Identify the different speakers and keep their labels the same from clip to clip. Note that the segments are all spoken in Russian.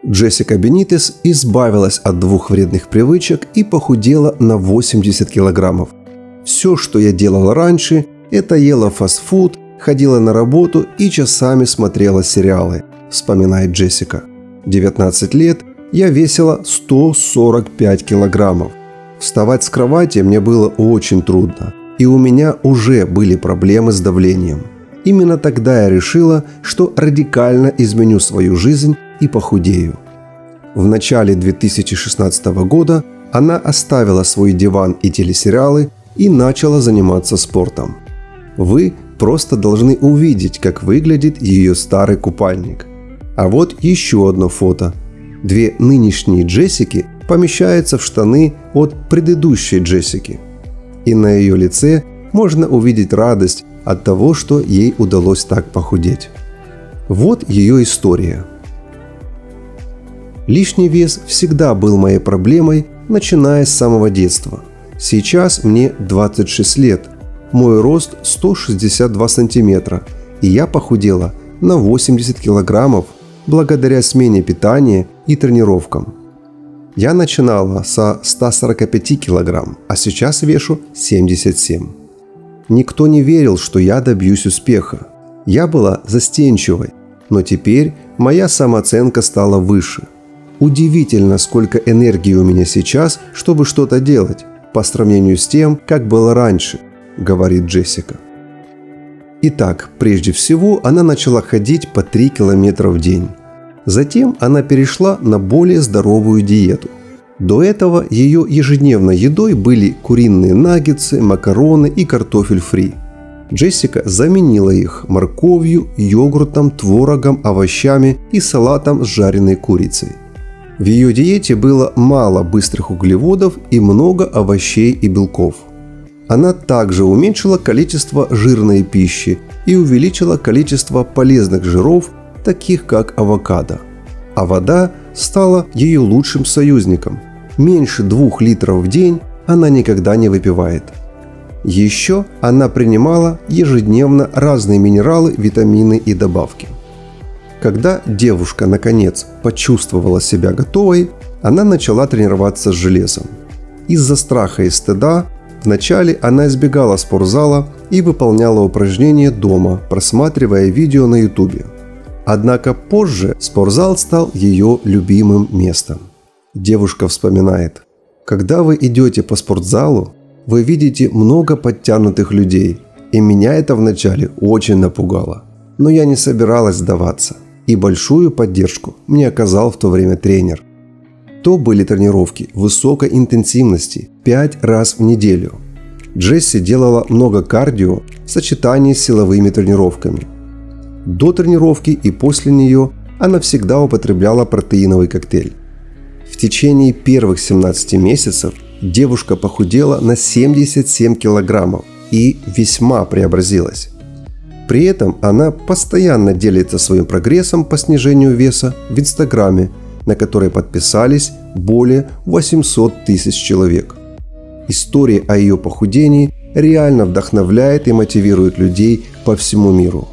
Speaker 1: Джессика Бенитес избавилась от 2 вредных привычек и похудела на 80 килограммов. Все, что я делала раньше, это ела фастфуд, ходила на работу и часами смотрела сериалы, вспоминает Джессика. 19 лет я весила 145 килограммов. Вставать с кровати мне было очень трудно, и у меня уже были проблемы с давлением. Именно тогда я решила, что радикально изменю свою жизнь и похудею. В начале 2016 года она оставила свой диван и телесериалы и начала заниматься спортом. Вы просто должны увидеть, как выглядит ее старый купальник. А вот еще одно фото. 2 нынешние Джессики помещаются в штаны от предыдущей Джессики. И на ее лице можно увидеть радость от того, что ей удалось так похудеть. Вот ее история. Лишний вес всегда был моей проблемой, начиная с самого детства. Сейчас мне 26 лет, мой рост 162 сантиметра, и я похудела на 80 килограммов благодаря смене питания и тренировкам. Я начинала со 145 килограмм, а сейчас вешу 77. Никто не верил, что я добьюсь успеха. Я была застенчивой, но теперь моя самооценка стала выше. Удивительно, сколько энергии у меня сейчас, чтобы что-то делать, по сравнению с тем, как было раньше, говорит Джессика. Итак, прежде всего она начала ходить по 3 километра в день. Затем она перешла на более здоровую диету. До этого ее ежедневной едой были куриные наггетсы, макароны и картофель фри. Джессика заменила их морковью, йогуртом, творогом, овощами и салатом с жареной курицей. В ее диете было мало быстрых углеводов и много овощей и белков. Она также уменьшила количество жирной пищи и увеличила количество полезных жиров, таких как авокадо. А вода стала ее лучшим союзником. Меньше 2 литров в день она никогда не выпивает. Еще она принимала ежедневно разные минералы, витамины и добавки. Когда девушка наконец почувствовала себя готовой, она начала тренироваться с железом. Из-за страха и стыда вначале она избегала спортзала и выполняла упражнения дома, просматривая видео на YouTube. Однако позже спортзал стал ее любимым местом. Девушка вспоминает: «Когда вы идете по спортзалу, вы видите много подтянутых людей, и меня это вначале очень напугало. Но я не собиралась сдаваться, и большую поддержку мне оказал в то время тренер. То были тренировки высокой интенсивности 5 раз в неделю. Джесси делала много кардио в сочетании с силовыми тренировками. До тренировки и после нее она всегда употребляла протеиновый коктейль. В течение первых 17 месяцев девушка похудела на 77 килограммов и весьма преобразилась. При этом она постоянно делится своим прогрессом по снижению веса в Инстаграме, на который подписались более 800 тысяч человек. История о ее похудении реально вдохновляет и мотивирует людей по всему миру.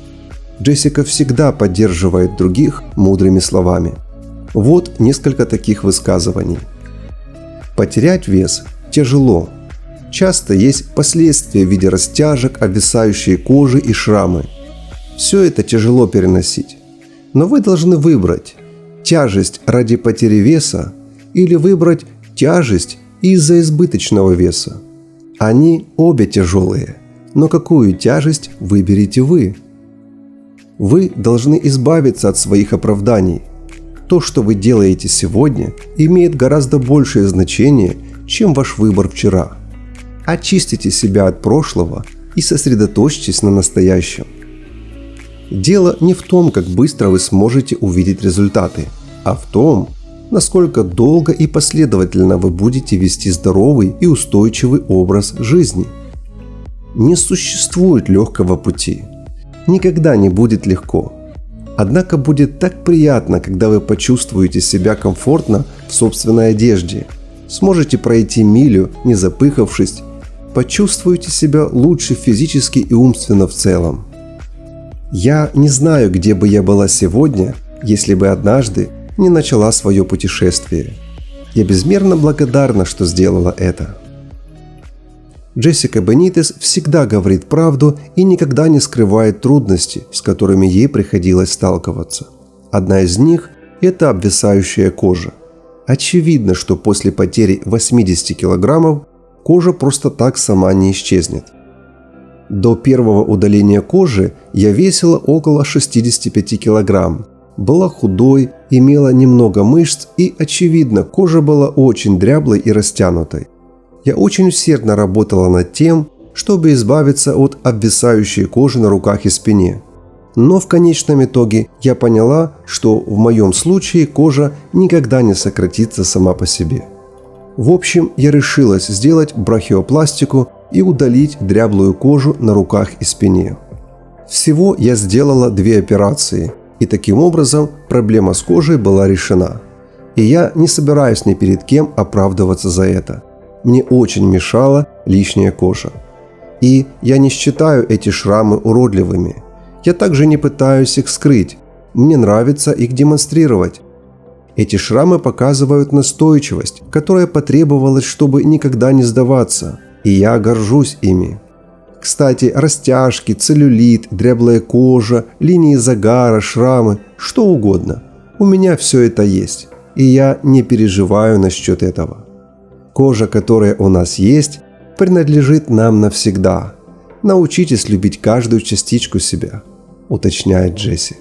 Speaker 1: Джессика всегда поддерживает других мудрыми словами. Вот несколько таких высказываний. Потерять вес тяжело. Часто есть последствия в виде растяжек, обвисающей кожи и шрамы. Все это тяжело переносить. Но вы должны выбрать тяжесть ради потери веса или выбрать тяжесть из-за избыточного веса. Они обе тяжелые, но какую тяжесть выберете вы? Вы должны избавиться от своих оправданий. То, что вы делаете сегодня, имеет гораздо большее значение, чем ваш выбор вчера. Очистите себя от прошлого и сосредоточьтесь на настоящем. Дело не в том, как быстро вы сможете увидеть результаты, а в том, насколько долго и последовательно вы будете вести здоровый и устойчивый образ жизни. Не существует легкого пути. Никогда не будет легко. Однако будет так приятно, когда вы почувствуете себя комфортно в собственной одежде, сможете пройти милю, не запыхавшись, почувствуете себя лучше физически и умственно в целом. Я не знаю, где бы я была сегодня, если бы однажды не начала свое путешествие. Я безмерно благодарна, что сделала это. Джессика Бенитес всегда говорит правду и никогда не скрывает трудности, с которыми ей приходилось сталкиваться. Одна из них – это обвисающая кожа. Очевидно, что после потери 80 килограммов кожа просто так сама не исчезнет. До первого удаления кожи я весила около 65 килограмм, была худой, имела немного мышц и, очевидно, кожа была очень дряблой и растянутой. Я очень усердно работала над тем, чтобы избавиться от обвисающей кожи на руках и спине. Но в конечном итоге я поняла, что в моем случае кожа никогда не сократится сама по себе. В общем, я решилась сделать брахиопластику и удалить дряблую кожу на руках и спине. Всего я сделала 2 операции, и таким образом проблема с кожей была решена. И я не собираюсь ни перед кем оправдываться за это. Мне очень мешала лишняя кожа. И я не считаю эти шрамы уродливыми. Я также не пытаюсь их скрыть. Мне нравится их демонстрировать. Эти шрамы показывают настойчивость, которая потребовалась, чтобы никогда не сдаваться. И я горжусь ими. Кстати, растяжки, целлюлит, дряблая кожа, линии загара, шрамы, что угодно. У меня все это есть. И я не переживаю насчет этого. Кожа, которая у нас есть, принадлежит нам навсегда. Научитесь любить каждую частичку себя, уточняет Джесси.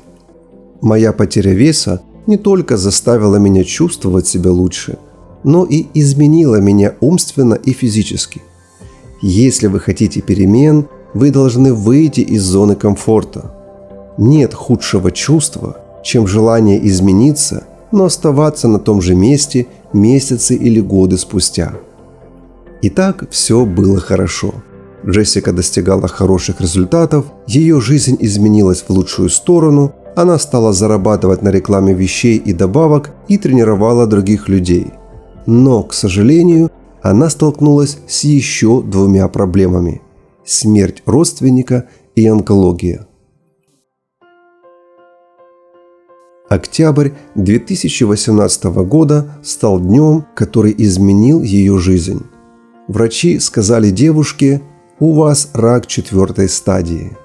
Speaker 1: Моя потеря веса не только заставила меня чувствовать себя лучше, но и изменила меня умственно и физически. Если вы хотите перемен, вы должны выйти из зоны комфорта. Нет худшего чувства, чем желание измениться, но оставаться на том же месте месяцы или годы спустя. Итак, все было хорошо. Джессика достигала хороших результатов, ее жизнь изменилась в лучшую сторону, она стала зарабатывать на рекламе вещей и добавок и тренировала других людей. Но, к сожалению, она столкнулась с еще 2 проблемами – смерть родственника и онкология. Октябрь 2018 года стал днем, который изменил ее жизнь. Врачи сказали девушке: «У вас рак 4-й стадии».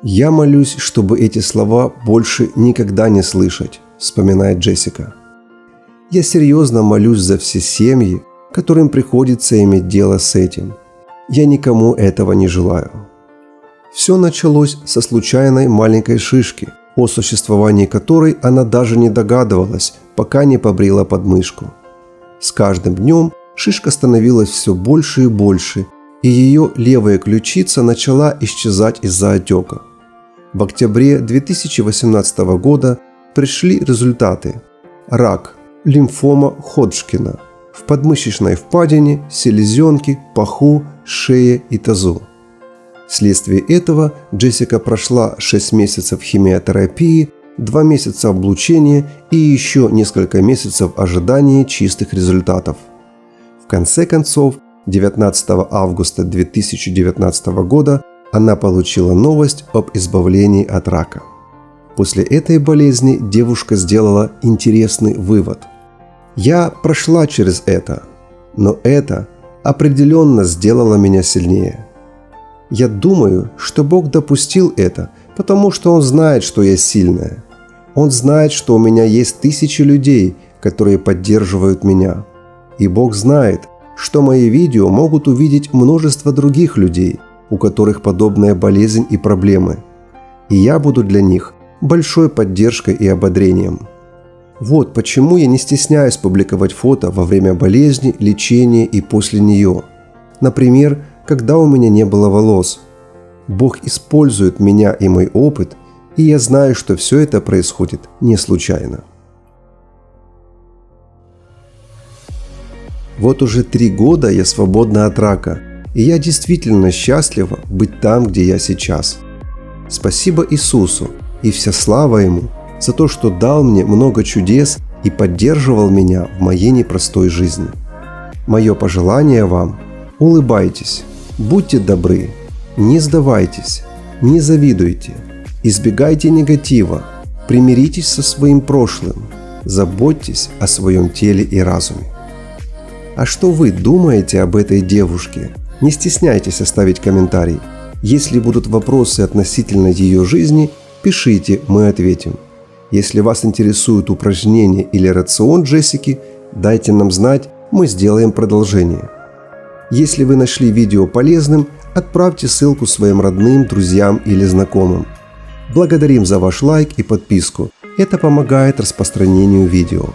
Speaker 1: «Я молюсь, чтобы эти слова больше никогда не слышать», – вспоминает Джессика. «Я серьезно молюсь за все семьи, которым приходится иметь дело с этим. Я никому этого не желаю». Все началось со случайной маленькой шишки, о существовании которой она даже не догадывалась, пока не побрила подмышку. С каждым днем шишка становилась все больше и больше, и ее левая ключица начала исчезать из-за отека. В октябре 2018 года пришли результаты. Рак, лимфома Ходжкина в подмышечной впадине, селезенке, паху, шее и тазу. Вследствие этого Джессика прошла 6 месяцев химиотерапии, 2 месяца облучения и еще несколько месяцев ожидания чистых результатов. В конце концов, 19 августа 2019 года она получила новость об избавлении от рака. После этой болезни девушка сделала интересный вывод. «Я прошла через это, но это определенно сделало меня сильнее. Я думаю, что Бог допустил это, потому что Он знает, что я сильная. Он знает, что у меня есть тысячи людей, которые поддерживают меня. И Бог знает, что мои видео могут увидеть множество других людей, у которых подобная болезнь и проблемы. И я буду для них большой поддержкой и ободрением. Вот почему я не стесняюсь публиковать фото во время болезни, лечения и после нее. Например, когда у меня не было волос. Бог использует меня и мой опыт, и я знаю, что все это происходит не случайно». Вот уже 3 года я свободна от рака, и я действительно счастлива быть там, где я сейчас. Спасибо Иисусу и вся слава Ему за то, что дал мне много чудес и поддерживал меня в моей непростой жизни. Мое пожелание вам – улыбайтесь, будьте добры, не сдавайтесь, не завидуйте, избегайте негатива, примиритесь со своим прошлым, Заботьтесь о своем теле и разуме. А что вы думаете об этой девушке? Не стесняйтесь оставить комментарий. Если будут вопросы относительно ее жизни, пишите, мы ответим. Если вас интересуют упражнения или рацион Джессики, дайте нам знать, мы сделаем продолжение. Если вы нашли видео полезным, отправьте ссылку своим родным, друзьям или знакомым. Благодарим за ваш лайк и подписку. Это помогает распространению видео.